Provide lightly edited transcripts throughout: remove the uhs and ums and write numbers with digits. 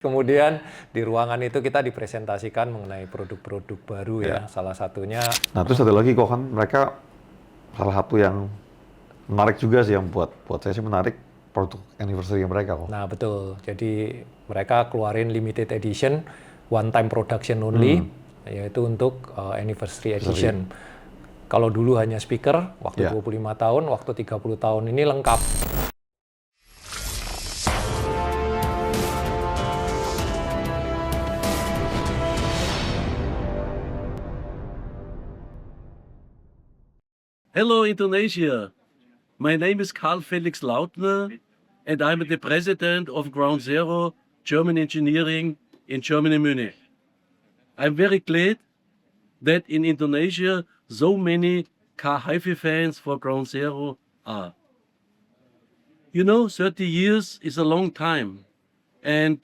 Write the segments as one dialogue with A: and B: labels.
A: Kemudian di ruangan itu kita dipresentasikan mengenai produk-produk baru ya. Salah satunya.
B: Nah, terus ada lagi kok kan mereka salah satu yang menarik juga sih yang buat saya sih menarik produk anniversary mereka kok.
A: Nah, betul. Jadi mereka keluarin limited edition, one time production only, yaitu untuk anniversary edition. Kalau dulu hanya speaker, waktu 25 tahun, waktu 30 tahun ini lengkap.
C: Hello, Indonesia. My name is Karl Felix Lautner, and I'm the president of Ground Zero German Engineering in Germany, Munich. I'm very glad that in Indonesia so many car hi-fi fans for Ground Zero are. You know, 30 years is a long time, and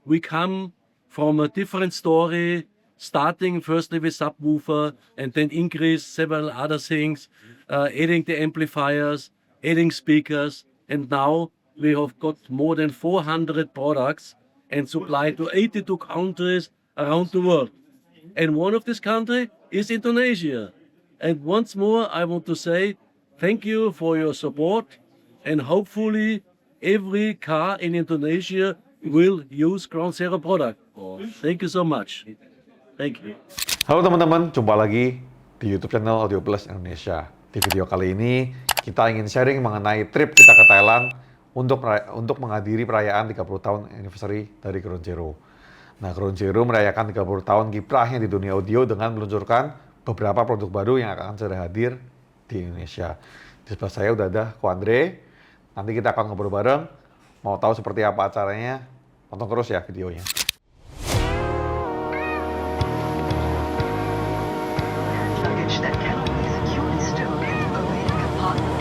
C: we come from a different story, starting firstly with subwoofer and then increase several other things, adding the amplifiers, adding speakers, and now we have got more than 400 products and supply to 82 countries around the world. And one of this country is Indonesia. And once more, I want to say thank you for your support, and hopefully every car in Indonesia will use Ground Zero product. Thank you so much. Thank you.
B: Halo teman-teman, jumpa lagi di YouTube channel Audio Plus Indonesia. Di video kali ini kita ingin sharing mengenai trip kita ke Thailand untuk menghadiri perayaan 30 tahun anniversary dari Ground Zero. Nah, Ground Zero merayakan 30 tahun kiprahnya di dunia audio dengan meluncurkan beberapa produk baru yang akan segera hadir di Indonesia. Di sebelah saya udah ada Ko Andre. Nanti kita akan ngobrol bareng. Mau tahu seperti apa acaranya? Tonton terus ya videonya.
D: Luggage that cannot be securely stowed in the overhead compartment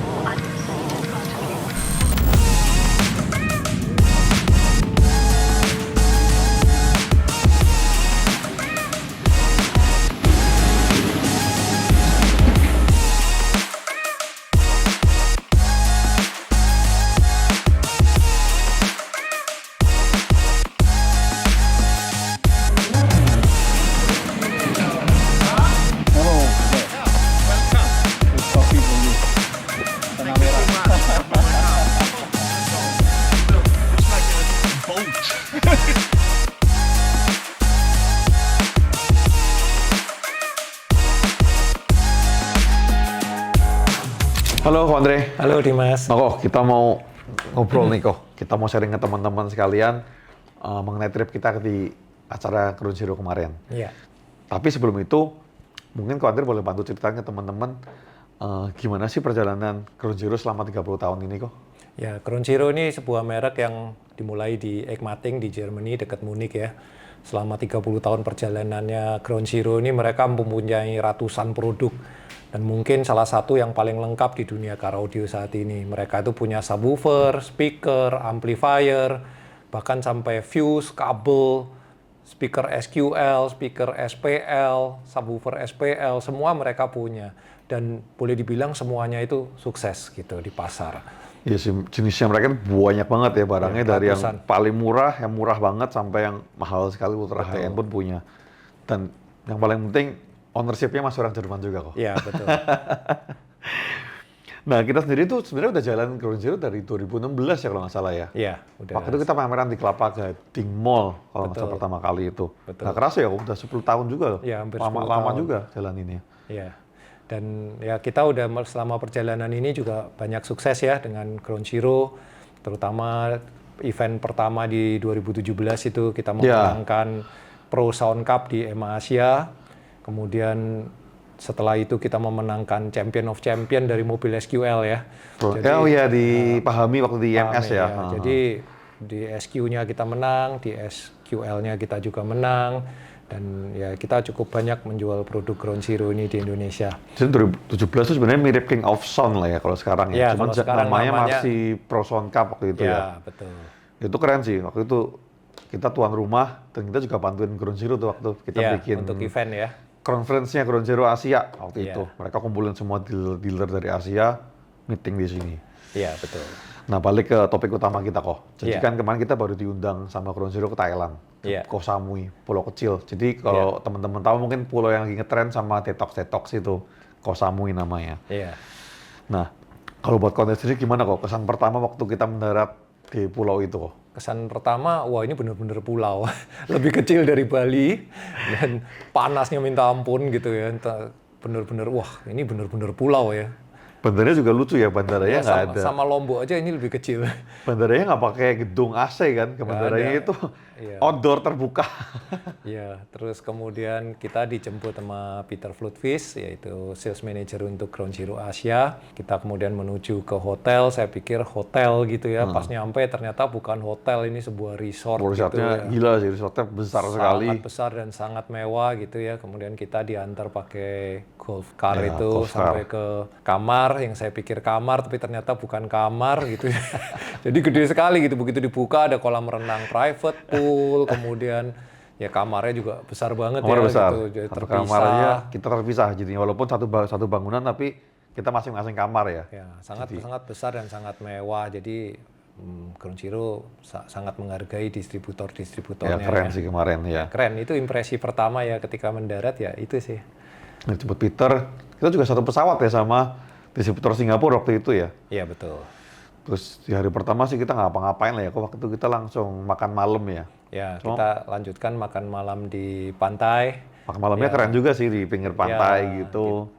D: or under the seat in front of you.
B: Halo Ko Andre.
A: Halo Dimas.
B: Nah kok kita mau ngobrol nih kok. Kita mau sharing ke teman-teman sekalian mengenai trip kita di acara Ground Zero kemarin.
A: Iya.
B: Tapi sebelum itu, mungkin Ko Andre boleh bantu ceritain ke teman-teman gimana sih perjalanan Ground Zero selama 30 tahun ini kok?
A: Ya, Ground Zero ini sebuah merek yang dimulai di Egmating di Germany dekat Munich ya. Selama 30 tahun perjalanannya Ground Zero ini mereka mempunyai ratusan produk. Dan mungkin salah satu yang paling lengkap di dunia car audio saat ini. Mereka itu punya subwoofer, speaker, amplifier, bahkan sampai fuse, kabel, speaker SQL, speaker SPL, subwoofer SPL, semua mereka punya. Dan boleh dibilang semuanya itu sukses gitu di pasar.
B: Iya sih, jenisnya mereka banyak banget ya barangnya,
A: Ya,
B: dari yang
A: ratusan.
B: paling murah, yang murah banget, sampai yang mahal sekali, ultra high-end pun punya. Dan yang paling penting, ownership-nya masih orang Jerman juga kok.
A: Iya, betul.
B: Nah, kita sendiri tuh sebenarnya udah jalan Ground Zero dari 2016 ya kalau nggak salah ya.
A: Iya, udah.
B: Waktu itu kita pameran di Kelapa Gading Mall kalau nggak salah
A: Betul.
B: pertama kali itu.
A: Betul.
B: Nggak kerasa ya, udah 10 tahun juga loh.
A: Iya, hampir 10
B: Lama
A: tahun.
B: juga jalan ini.
A: Iya. Dan ya kita udah selama perjalanan ini juga banyak sukses ya dengan Ground Zero, terutama event pertama di 2017 itu kita memenangkan Pro Sound Cup di EMA Asia. Kemudian setelah itu kita memenangkan Champion of Champion dari mobil SQL ya.
B: Oh iya, dipahami waktu di IMS ya.
A: Jadi di SQ-nya kita menang, di SQL-nya kita juga menang. Dan ya kita cukup banyak menjual produk Ground Zero ini di Indonesia.
B: Jadi 2017 itu sebenarnya mirip King of Sound lah ya kalau sekarang ya.
A: Ya,
B: Cuman
A: kalau sekarang
B: namanya
A: namanya
B: masih Pro Sound Cup waktu itu ya.
A: Ya, betul.
B: Itu keren sih. Waktu itu kita tuan rumah dan kita juga bantuin Ground Zero tuh waktu kita
A: Ya,
B: bikin
A: untuk event ya.
B: conference-nya Ground Zero Asia waktu
A: Iya.
B: itu. Mereka kumpulin semua dealer dari Asia, meeting di sini.
A: Iya, betul.
B: Nah, balik ke topik utama kita kok. Jadi kan kemarin kita baru diundang sama Ground Zero ke Thailand, ke Koh Samui, pulau kecil. Jadi kalau teman-teman tahu mungkin pulau yang lagi ngetren sama detox itu, Koh Samui namanya.
A: Iya.
B: Nah, kalau buat konten sendiri gimana kok? Kesan pertama waktu kita mendarat di pulau itu kok?
A: Kesan pertama, wah ini bener-bener pulau. Lebih kecil dari Bali dan panasnya minta ampun gitu ya. Bener-bener, wah ini bener-bener pulau ya.
B: Bandaranya juga lucu ya, bandaranya nggak ada.
A: Sama Lombok aja ini lebih kecil.
B: Bandaranya nggak pakai gedung AC kan, ke bandaranya itu outdoor terbuka.
A: Iya, terus kemudian kita dijemput sama Peter Flutvis, yaitu sales manager untuk Ground Zero Asia. Kita kemudian menuju ke hotel, saya pikir hotel gitu ya. Pas nyampe ternyata bukan hotel, ini sebuah resort gitu
B: Resortnya
A: ya.
B: gila sih, resortnya besar sekali.
A: Sangat besar dan sangat mewah gitu ya. Kemudian kita diantar pakai golf car
B: Ya,
A: itu
B: golf car.
A: sampai ke kamar, yang saya pikir kamar tapi ternyata bukan kamar gitu ya. Jadi gede sekali gitu, begitu dibuka ada kolam renang private pool, kemudian ya kamarnya juga besar banget
B: Kamar
A: ya
B: besar.
A: gitu. Jadi
B: Satu
A: terpisah.
B: kamarnya kita terpisah, jadi walaupun satu bangunan tapi kita masing-masing kamar ya.
A: Ya, sangat besar dan sangat mewah. Jadi Ground Zero sangat menghargai distributor-distributornya.
B: Ya keren sih kemarin ya.
A: Keren, itu impresi pertama ya ketika mendarat ya itu sih.
B: Nah, jemput Peter, kita juga satu pesawat ya sama distributor Singapura waktu itu ya.
A: Iya betul.
B: Terus di hari pertama sih kita nggak ngapa-ngapain lah ya, kok waktu itu kita langsung makan malam ya.
A: Ya, kita lanjutkan makan malam di pantai.
B: Makan malamnya keren juga sih di pinggir pantai gitu.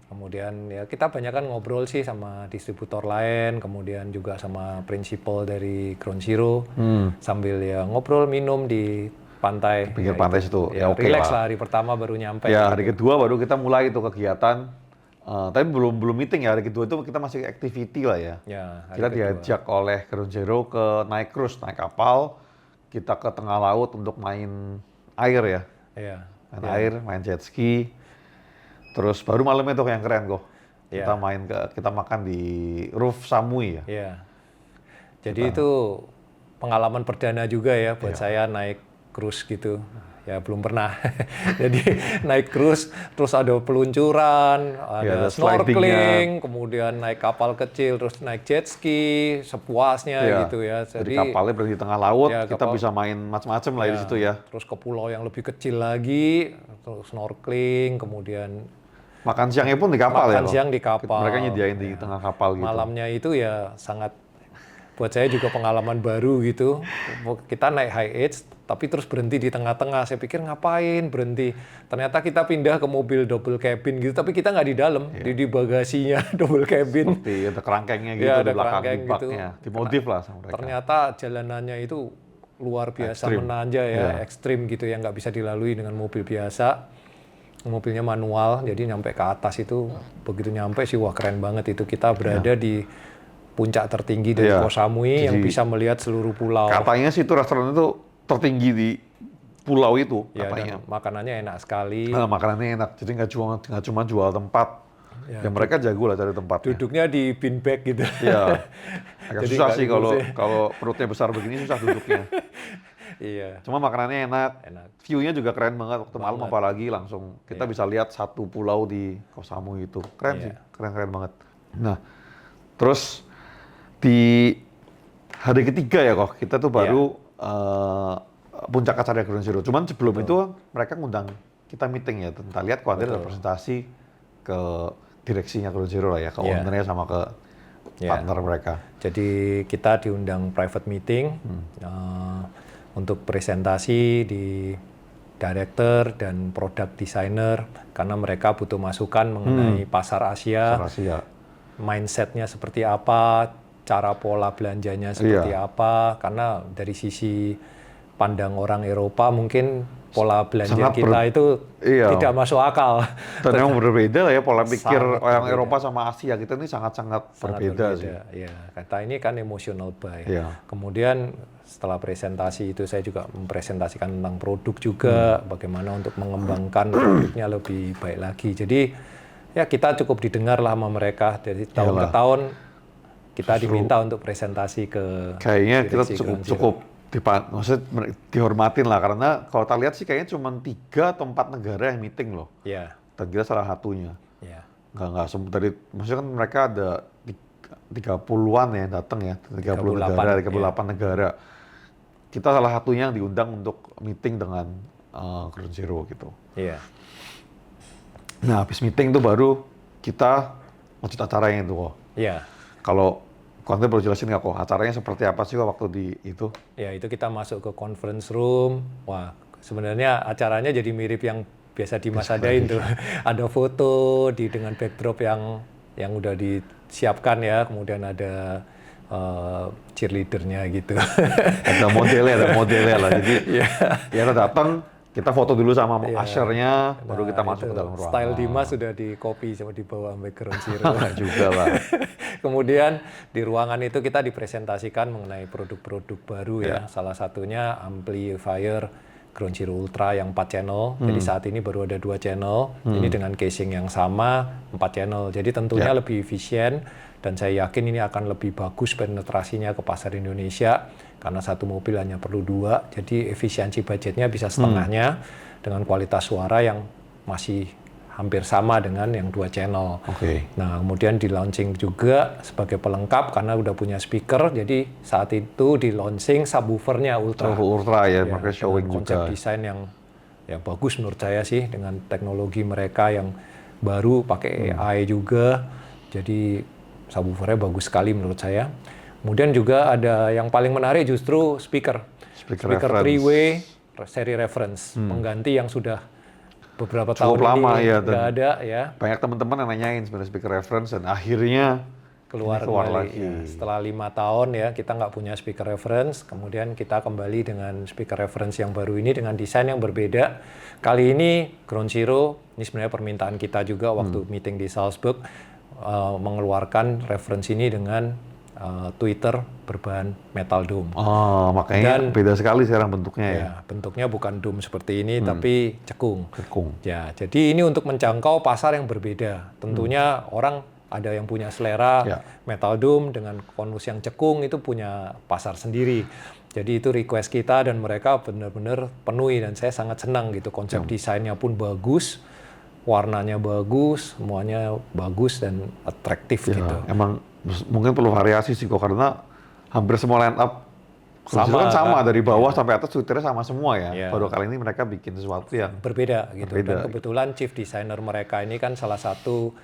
A: Kemudian ya kita banyak kan ngobrol sih sama distributor lain, kemudian juga sama prinsipal dari Ground Zero. Sambil ya ngobrol minum di pantai.
B: Pinggir pantai situ, ya oke
A: relax
B: lah.
A: lah, hari pertama baru nyampe.
B: Ya hari kedua baru kita mulai itu kegiatan. Tapi belum meeting ya, hari kedua itu kita masih activity lah ya.
A: Ya, hari
B: Kita
A: kedua.
B: diajak oleh Ground Zero ke naik cruise, naik kapal. Kita ke tengah laut untuk main air ya.
A: Iya.
B: Main air, main jet ski. Terus baru malamnya tuh yang keren kok. Kita kita makan di roof Samui ya.
A: Iya. Jadi itu pengalaman perdana juga ya buat saya naik cruise gitu. Ya belum pernah. Jadi naik cruise, terus ada peluncuran, ada
B: ada
A: snorkeling, kemudian naik kapal kecil, terus naik jet ski, sepuasnya gitu ya.
B: Jadi kapalnya berada di tengah laut,
A: Ya,
B: kita bisa main macam-macam lah di situ ya.
A: Terus ke pulau yang lebih kecil lagi, terus snorkeling, kemudian
B: Makan siangnya pun di kapal ya.
A: makan siang di kapal.
B: Mereka nyediain di tengah kapal gitu.
A: Malamnya itu ya sangat buat saya juga pengalaman baru gitu. Kita naik high edge tapi terus berhenti di tengah-tengah. Saya pikir ngapain berhenti. Ternyata kita pindah ke mobil double cabin gitu tapi kita nggak di dalam, di bagasinya double cabin.
B: Seperti ada kerangkengnya gitu
A: Ya,
B: di
A: ada
B: belakang
A: kerangkeng
B: di
A: gitu.
B: baknya. Dimodif lah sama mereka.
A: Ternyata jalanannya itu luar biasa menanjak ya, ekstrim gitu yang nggak bisa dilalui dengan mobil biasa. Mobilnya manual, jadi nyampe ke atas itu begitu nyampe sih wah keren banget itu kita berada di puncak tertinggi dari Koh Samui yang bisa melihat seluruh pulau.
B: Katanya sih itu restoran itu tertinggi di pulau itu
A: Ya,
B: katanya.
A: dan makanannya enak sekali.
B: Nah, makanannya enak, jadi nggak cuma jual tempat. Ya, mereka jago lah cari tempatnya.
A: Duduknya di beanbag gitu.
B: Iya. Agak
A: Jadi
B: susah
A: nggak
B: sih
A: duduk sih.
B: kalau perutnya besar begini susah duduknya.
A: Iya.
B: Cuma makanannya enak. View-nya juga keren banget waktu malam apalagi langsung kita bisa lihat satu pulau di Koh Samui itu. Keren sih, keren banget. Nah, terus di hari ketiga ya kok kita tuh baru puncak acara Ground Zero. Cuman sebelum itu mereka ngundang kita meeting ya. Kita lihat kok ada presentasi ke direksinya Ground Zero lah ya, ke ownernya sama ke partner mereka.
A: Jadi kita diundang private meeting untuk presentasi di director dan product designer karena mereka butuh masukan mengenai pasar Asia, mindsetnya seperti apa, cara pola belanjanya seperti apa. Karena dari sisi pandang orang Eropa mungkin pola belanja kita itu tidak masuk akal.
B: Dan memang berbeda lah ya pola pikir orang Eropa sama Asia kita ini sangat berbeda sih.
A: Ya, kata ini kan emotional buy.
B: Iya.
A: Kemudian setelah presentasi itu saya juga mempresentasikan tentang produk juga, bagaimana untuk mengembangkan produknya lebih baik lagi. Jadi ya kita cukup didengar lah sama mereka dari tahun ke tahun kita diminta untuk presentasi ke.
B: Kayaknya kita cukup maksudnya dihormatin lah karena kalau kita lihat sih kayaknya cuma 3 atau 4 negara yang meeting loh.
A: Iya.
B: Dan kita salah satunya.
A: Iya.
B: Nggak dari maksudnya kan mereka ada 30-an ya yang datang ya, 30 negara, 38 negara. Kita salah satunya yang diundang untuk meeting dengan Ground Zero gitu.
A: Iya.
B: Nah, habis meeting tuh baru kita lanjut acaranya itu kok.
A: Iya.
B: Kalau konten perlu jelasin nggak kok, acaranya seperti apa sih kok waktu di itu?
A: Ya, itu kita masuk ke conference room. Wah, sebenarnya acaranya jadi mirip yang biasa di Mas adain tuh. Ada foto dengan backdrop yang udah disiapkan ya, kemudian ada cheerleadernya gitu.
B: Ada modelnya lah. Jadi ya datang, kita foto dulu sama usher-nya, baru kita masuk ke dalam ruangan.
A: Style Dimas sudah di copy sama dibawa sampai Ground Zero.
B: Juga lah.
A: Kemudian di ruangan itu kita dipresentasikan mengenai produk-produk baru ya. Salah satunya amplifier Ground Zero Ultra yang 4 channel. Jadi saat ini baru ada 2 channel. Ini dengan casing yang sama 4 channel. Jadi tentunya lebih efisien dan saya yakin ini akan lebih bagus penetrasinya ke pasar Indonesia karena satu mobil hanya perlu 2. Jadi efisiensi budgetnya bisa setengahnya dengan kualitas suara yang masih hampir sama dengan yang 2 channel. Nah, kemudian di launching juga sebagai pelengkap karena udah punya speaker, jadi saat itu di launching subwoofernya Ultra.
B: Ultra ya, makanya showing
A: konsep
B: juga.
A: desain yang bagus menurut saya sih dengan teknologi mereka yang baru pakai AI juga. Jadi subwoofernya bagus sekali menurut saya. Kemudian juga ada yang paling menarik justru speaker 3-way seri reference, pengganti yang sudah beberapa
B: Cukup
A: tahun
B: lama
A: ini
B: ya,
A: nggak ada ya.
B: Banyak teman-teman yang nanyain sebenarnya speaker reference dan akhirnya
A: keluar
B: lagi.
A: Ya, setelah 5 tahun ya kita nggak punya speaker reference, kemudian kita kembali dengan speaker reference yang baru ini dengan desain yang berbeda. Kali ini Ground Zero, ini sebenarnya permintaan kita juga waktu meeting di Salzburg, mengeluarkan reference ini dengan tweeter berbahan metal dome.
B: Oh, makanya beda sekali sekarang bentuknya ya.
A: Bentuknya bukan dome seperti ini, tapi cekung. Ya, jadi ini untuk menjangkau pasar yang berbeda. Tentunya orang ada yang punya selera metal dome dengan konus yang cekung itu punya pasar sendiri. Jadi itu request kita dan mereka benar-benar penuhi dan saya sangat senang gitu. Konsep desainnya pun bagus, warnanya bagus, semuanya bagus dan atraktif gitu.
B: Emang mungkin perlu variasi sih kok karena hampir semua line up sama dari bawah sampai atas tweeternya sama semua ya. Baru kali ini mereka bikin sesuatu yang
A: berbeda gitu. Dan kebetulan chief designer mereka ini kan salah satu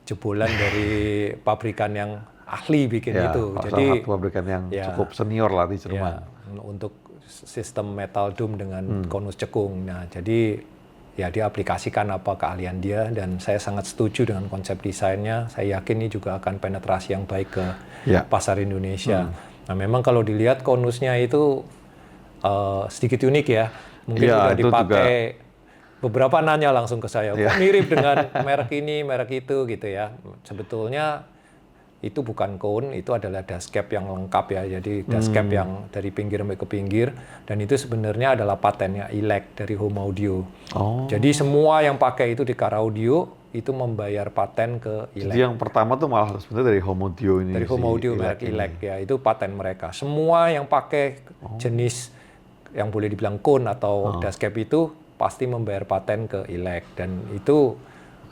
A: jebolan dari pabrikan yang ahli bikin itu. Jadi
B: salah satu pabrikan yang cukup senior lah di Jerman.
A: Untuk sistem metal dome dengan konus cekung. Nah, jadi ya dia aplikasikan apa keahlian dia dan saya sangat setuju dengan konsep desainnya. Saya yakin ini juga akan penetrasi yang baik ke pasar Indonesia. Nah, memang kalau dilihat konusnya itu sedikit unik ya. Mungkin sudah dipakai beberapa nanya langsung ke saya, kok mirip dengan merek ini, merek itu gitu ya. Sebetulnya itu bukan cone, itu adalah dashcap yang lengkap ya. Jadi dashcap yang dari pinggir sampai ke pinggir dan itu sebenarnya adalah patennya ILEC dari Home Audio. Jadi semua yang pakai itu di car audio itu membayar paten ke ILEC.
B: Jadi yang pertama tuh malah sebenarnya dari Home Audio ini.
A: Dari Home Audio merek ILEC ya, itu paten mereka. Semua yang pakai jenis yang boleh dibilang cone atau dashcap itu pasti membayar paten ke ILEC dan itu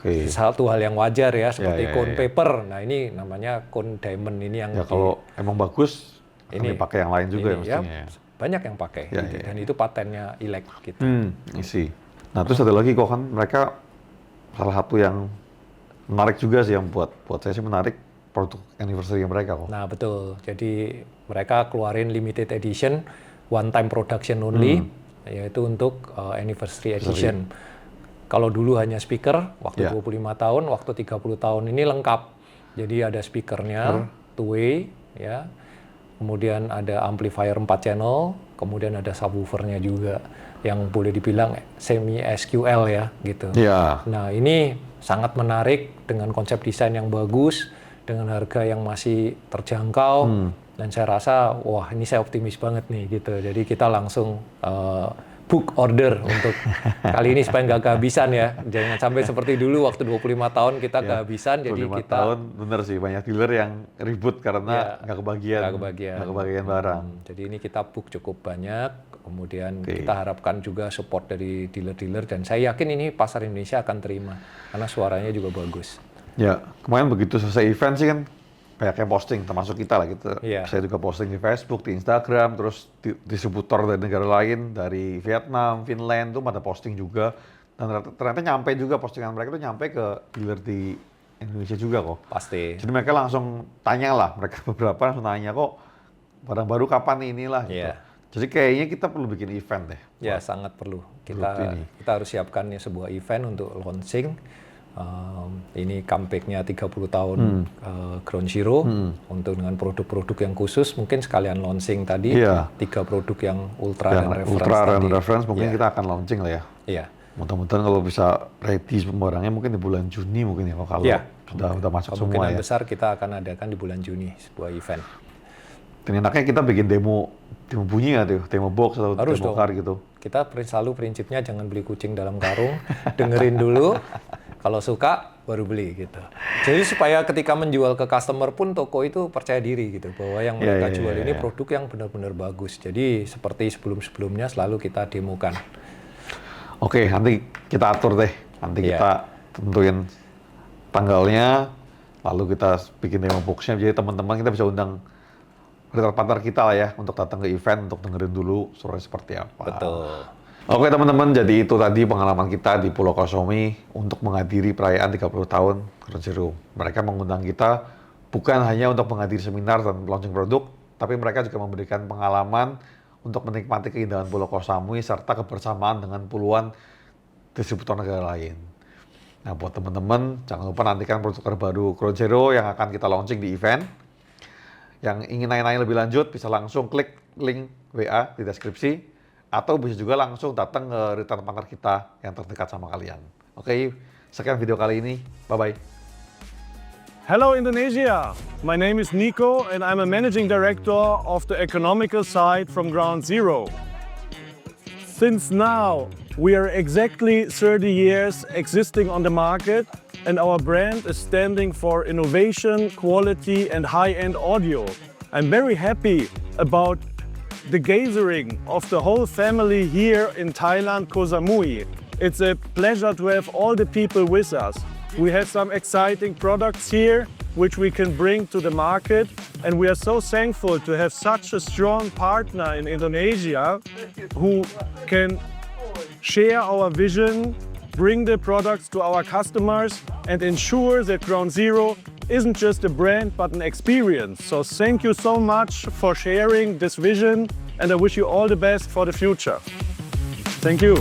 A: satu hal yang wajar ya, seperti cone paper. Nah ini namanya cone diamond ini yang
B: kalau emang bagus ini pakai yang lain juga ya mestinya.
A: Banyak yang pakai gitu. Dan itu patennya ILEC gitu.
B: Isi. Nah terus ada lagi kok kan mereka salah satu yang menarik juga sih yang buat saya sih menarik produk anniversary mereka kok.
A: Nah betul. Jadi mereka keluarin limited edition, one time production only, yaitu untuk anniversary edition. Kalau dulu hanya speaker, waktu 25 tahun, waktu 30 tahun ini lengkap. Jadi ada speakernya, two-way, ya. Kemudian ada amplifier 4 channel, kemudian ada subwoofernya juga, yang boleh dibilang semi SQL ya, gitu. Nah ini sangat menarik dengan konsep desain yang bagus, dengan harga yang masih terjangkau, dan saya rasa, wah ini saya optimis banget nih, gitu. Jadi kita langsung book order untuk kali ini supaya nggak kehabisan ya. Jangan sampai seperti dulu waktu 25 tahun kita kehabisan. Jadi
B: 25
A: kita
B: tahun bener sih banyak dealer yang ribut karena nggak kebagian barang.
A: Jadi ini kita book cukup banyak. Kemudian kita harapkan juga support dari dealer-dealer dan saya yakin ini pasar Indonesia akan terima karena suaranya juga bagus.
B: Ya kemarin begitu selesai event sih kan banyak yang posting, termasuk kita lah gitu.
A: Iya.
B: Saya juga posting di Facebook, di Instagram, terus distributor dari negara lain, dari Vietnam, Finland tuh pada posting juga. Dan ternyata nyampe juga postingan mereka tuh nyampe ke dealer di Indonesia juga kok.
A: Pasti.
B: Jadi mereka langsung tanya lah, mereka beberapa langsung tanya kok barang baru kapan nih inilah gitu.
A: Iya.
B: Jadi kayaknya kita perlu bikin event deh.
A: Ya, sangat perlu.
B: Produk ini.
A: Kita harus siapkan ya sebuah event untuk launching. Ini comeback-nya 30 tahun Ground Zero untuk dengan produk-produk yang khusus. Mungkin sekalian launching tadi,
B: Iya.
A: 3 produk yang ultra dan reference
B: Ultra dan
A: tadi.
B: reference mungkin
A: Iya.
B: kita akan launching lah ya.
A: Iya.
B: Mudah-mudahan kalau bisa ready barangnya mungkin di bulan Juni mungkin ya kalau
A: Iya.
B: sudah masuk semua
A: Kemungkinan
B: ya.
A: besar kita akan adakan di bulan Juni sebuah event.
B: Dan enaknya kita bikin demo bunyi nggak tuh, demo box atau
A: Harus
B: demo
A: dong.
B: car gitu.
A: Kita selalu prinsipnya jangan beli kucing dalam karung, dengerin dulu, kalau suka baru beli gitu. Jadi supaya ketika menjual ke customer pun toko itu percaya diri gitu bahwa yang
B: Iya,
A: mereka
B: iya,
A: jual
B: iya,
A: ini
B: iya.
A: produk yang benar-benar bagus. Jadi seperti sebelum-sebelumnya selalu kita demokan.
B: Oke, nanti kita atur deh. Nanti
A: Iya.
B: kita tentuin tanggalnya, lalu kita bikin demo boxnya. Jadi teman-teman kita bisa undang partner kita lah ya untuk datang ke event untuk dengerin dulu suaranya seperti apa.
A: Betul.
B: Oke teman-teman, jadi itu tadi pengalaman kita di Pulau Kosomi untuk menghadiri perayaan 30 tahun Ground Zero. Mereka mengundang kita bukan hanya untuk menghadiri seminar dan launching produk, tapi mereka juga memberikan pengalaman untuk menikmati keindahan Pulau Kosamui serta kebersamaan dengan puluhan distributor negara lain. Nah buat teman-teman, jangan lupa nantikan produk terbaru Ground Zero yang akan kita launching di event. Yang ingin nanya-nanya lebih lanjut bisa langsung klik link WA di deskripsi atau bisa juga langsung datang ke return partner kita yang terdekat sama kalian. Oke, sekian video kali ini. Bye-bye.
E: Hello Indonesia, my name is Nico and I'm a managing director of the economical side from Ground Zero. Since now we are exactly 30 years existing on the market and our brand is standing for innovation, quality and high-end audio. I'm very happy about the gathering of the whole family here in Thailand, Koh Samui. It's a pleasure to have all the people with us. We have some exciting products here which we can bring to the market, and we are so thankful to have such a strong partner in Indonesia who can share our vision, bring the products to our customers and ensure that Ground Zero isn't just a brand but an experience. So thank you so much for sharing this vision and I wish you all the best for the future. Thank you.